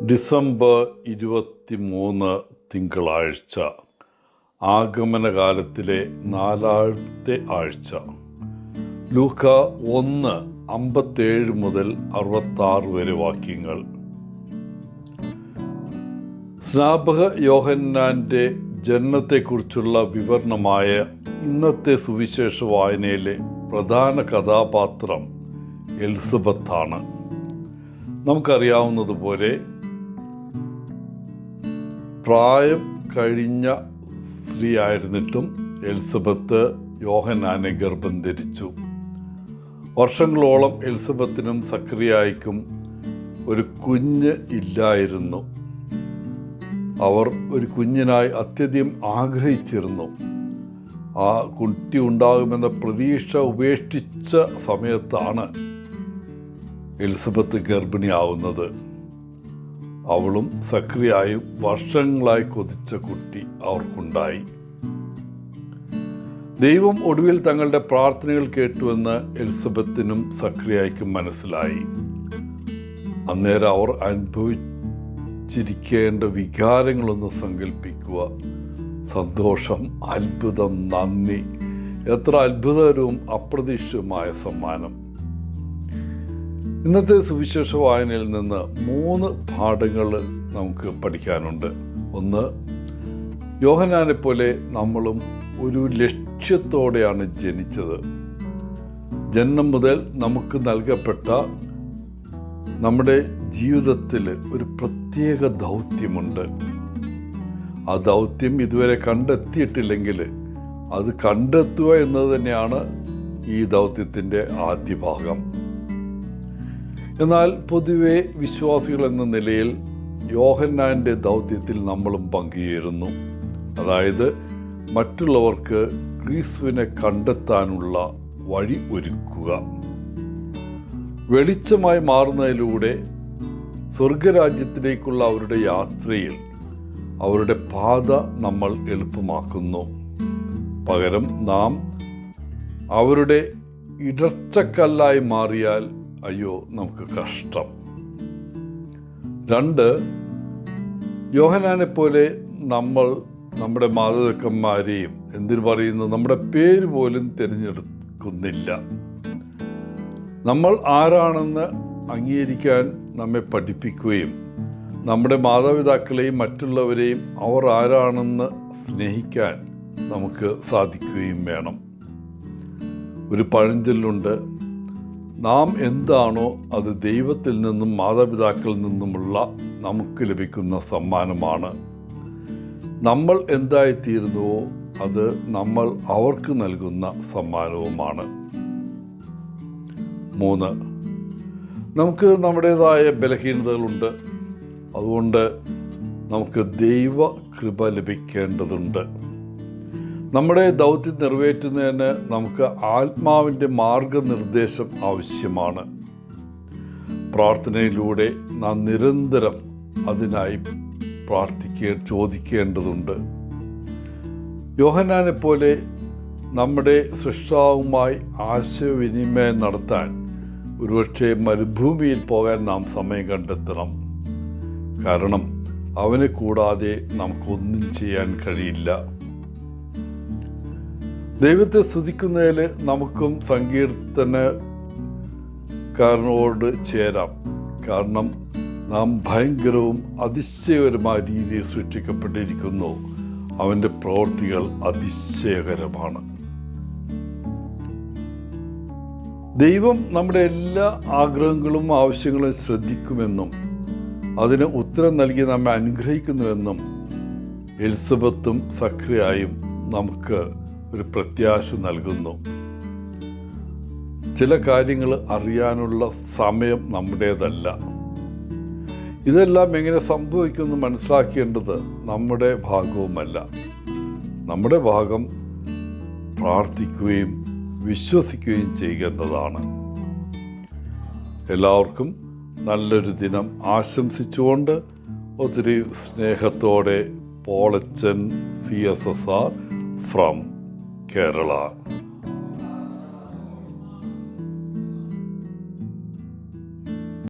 December 23 തിങ്കളാഴ്ച, ആഗമനകാലത്തിലെ 4ാമത്തെ ആഴ്ച. ലൂക്ക 1:57 മുതൽ 66 വരെ വാക്യങ്ങൾ. സ്നാപക യോഹന്നാൻ്റെ ജനനത്തെക്കുറിച്ചുള്ള വിവരണമായ ഇന്നത്തെ സുവിശേഷ വായനയിലെ പ്രധാന കഥാപാത്രം എലിസബത്താണ്. നമുക്കറിയാവുന്നതുപോലെ പ്രായം കഴിഞ്ഞ സ്ത്രീ ആയിരുന്നിട്ടും എലിസബത്ത് യോഹന്നാനെ ഗർഭം ധരിച്ചു. വർഷങ്ങളോളം എലിസബത്തിനും സക്കറിയായ്ക്കും ഒരു കുഞ്ഞ് ഇല്ലായിരുന്നു. അവർ ഒരു കുഞ്ഞിനായി അത്യധികം ആഗ്രഹിച്ചിരുന്നു. ആ കുട്ടി ഉണ്ടാകുമെന്ന പ്രതീക്ഷ ഉപേക്ഷിച്ച സമയത്താണ് എലിസബത്ത് ഗർഭിണിയാവുന്നത്. അവളും സക്കറിയായും വർഷങ്ങളായി കൊതിച്ച കുട്ടി അവർക്കുണ്ടായി. ദൈവം ഒടുവിൽ തങ്ങളുടെ പ്രാർത്ഥനകൾ കേട്ടുവെന്ന് എലിസബത്തിനും സക്കറിയായ്ക്കും മനസ്സിലായി. അന്നേരം അവർ അനുഭവിച്ചിരിക്കേണ്ട വികാരങ്ങളൊന്ന് സങ്കല്പിക്കുക. സന്തോഷം, അത്ഭുതം, നന്ദി. എത്ര അത്ഭുതകരവും അപ്രതീക്ഷിതവുമായ സമ്മാനം. ഇന്നത്തെ സുവിശേഷ വായനയിൽ നിന്ന് 3 പാഠങ്ങൾ നമുക്ക് പഠിക്കാനുണ്ട്. ഒന്ന്, യോഹന്നാനെ പോലെ നമ്മളും ഒരു ലക്ഷ്യത്തോടെയാണ് ജനിച്ചത്. ജന്മം മുതൽ നമുക്ക് നൽകപ്പെട്ട നമ്മുടെ ജീവിതത്തിൽ ഒരു പ്രത്യേക ദൗത്യമുണ്ട്. ആ ദൗത്യം ഇതുവരെ കണ്ടെത്തിയിട്ടില്ലെങ്കിൽ അത് കണ്ടെത്തുക എന്നത് തന്നെയാണ് ഈ ദൗത്യത്തിൻ്റെ ആദ്യ ഭാഗം. എന്നാൽ പൊതുവെ വിശ്വാസികൾ എന്ന നിലയിൽ യോഹന്നാൻ്റെ ദൗത്യത്തിൽ നമ്മളും പങ്കുചേരുന്നു. അതായത് മറ്റുള്ളവർക്ക് ക്രിസ്തുവിനെ കണ്ടെത്താനുള്ള വഴി ഒരുക്കുക. വെളിച്ചമായി മാറുന്നതിലൂടെ സ്വർഗരാജ്യത്തിലേക്കുള്ള അവരുടെ യാത്രയിൽ അവരുടെ പാത നമ്മൾ എളുപ്പമാക്കുന്നു. പകരം നാം അവരുടെ ഇടർച്ചക്കല്ലായി മാറിയാൽ അയ്യോ, നമുക്ക് കഷ്ടം. 2, യോഹന്നാനെ പോലെ നമ്മൾ നമ്മുടെ മാതാപിതാക്കന്മാരെയും, എന്തിനു പറയുന്നു, നമ്മുടെ പേര് പോലും തിരഞ്ഞെടുക്കുന്നില്ല. നമ്മൾ ആരാണെന്ന് അംഗീകരിക്കാൻ നമ്മെ പഠിപ്പിക്കുകയും നമ്മുടെ മാതാപിതാക്കളെയും മറ്റുള്ളവരെയും അവർ ആരാണെന്ന് സ്നേഹിക്കാൻ നമുക്ക് സാധിക്കുകയും വേണം. ഒരു പഴഞ്ചൊല്ലുണ്ട്, നാം എന്താണോ അത് ദൈവത്തിൽ നിന്നും മാതാപിതാക്കളിൽ നിന്നുമുള്ള നമുക്ക് ലഭിക്കുന്ന സമ്മാനമാണ്. നമ്മൾ എന്തായിത്തീരുന്നുവോ അത് നമ്മൾ അവർക്ക് നൽകുന്ന സമ്മാനവുമാണ്. 3, നമുക്ക് നമ്മുടേതായ ബലഹീനതകളുണ്ട്. അതുകൊണ്ട് നമുക്ക് ദൈവ കൃപ ലഭിക്കേണ്ടതുണ്ട്. നമ്മുടെ ദൗത്യം നിറവേറ്റുന്നതിന് നമുക്ക് ആത്മാവിൻ്റെ മാർഗനിർദ്ദേശം ആവശ്യമാണ്. പ്രാർത്ഥനയിലൂടെ നാം നിരന്തരം അതിനായി ചോദിക്കേണ്ടതുണ്ട്. യോഹന്നാനെ പോലെ നമ്മുടെ സൃഷ്ടാവുമായി ആശയവിനിമയം നടത്താൻ ഒരുപക്ഷെ മരുഭൂമിയിൽ പോകാൻ നാം സമയം കണ്ടെത്തണം. കാരണം അവനെ കൂടാതെ നമുക്കൊന്നും ചെയ്യാൻ കഴിയില്ല. ദൈവത്തെ സ്തുതിക്കുന്നതിൽ നമുക്കും സങ്കീർത്തനക്കാരനോട് ചേരാം. കാരണം നാം ഭയങ്കരവും അതിശയകരമായ രീതിയിൽ സൃഷ്ടിക്കപ്പെട്ടിരിക്കുന്നു. അവൻ്റെ പ്രവൃത്തികൾ അതിശയകരമാണ്. ദൈവം നമ്മുടെ എല്ലാ ആഗ്രഹങ്ങളും ആവശ്യങ്ങളും ശ്രദ്ധിക്കുമെന്നും അതിന് ഉത്തരം നൽകി നമ്മെ അനുഗ്രഹിക്കുന്നുവെന്നും എലിസബത്തും സക്കറിയായും നമുക്ക് ഒരു പ്രത്യാശ നൽകുന്നു. ചില കാര്യങ്ങൾ അറിയാനുള്ള സമയം നമ്മുടേതല്ല. ഇതെല്ലാം എങ്ങനെ സംഭവിക്കുമെന്ന് മനസ്സിലാക്കേണ്ടത് നമ്മുടെ ഭാഗവുമല്ല. നമ്മുടെ ഭാഗം പ്രാർത്ഥിക്കുകയും വിശ്വസിക്കുകയും ചെയ്യുന്നതാണ്. എല്ലാവർക്കും നല്ലൊരു ദിനം ആശംസിച്ചുകൊണ്ട് ഒത്തിരി സ്നേഹത്തോടെ പോളച്ചൻ CSSR ഫ്രം Kerala.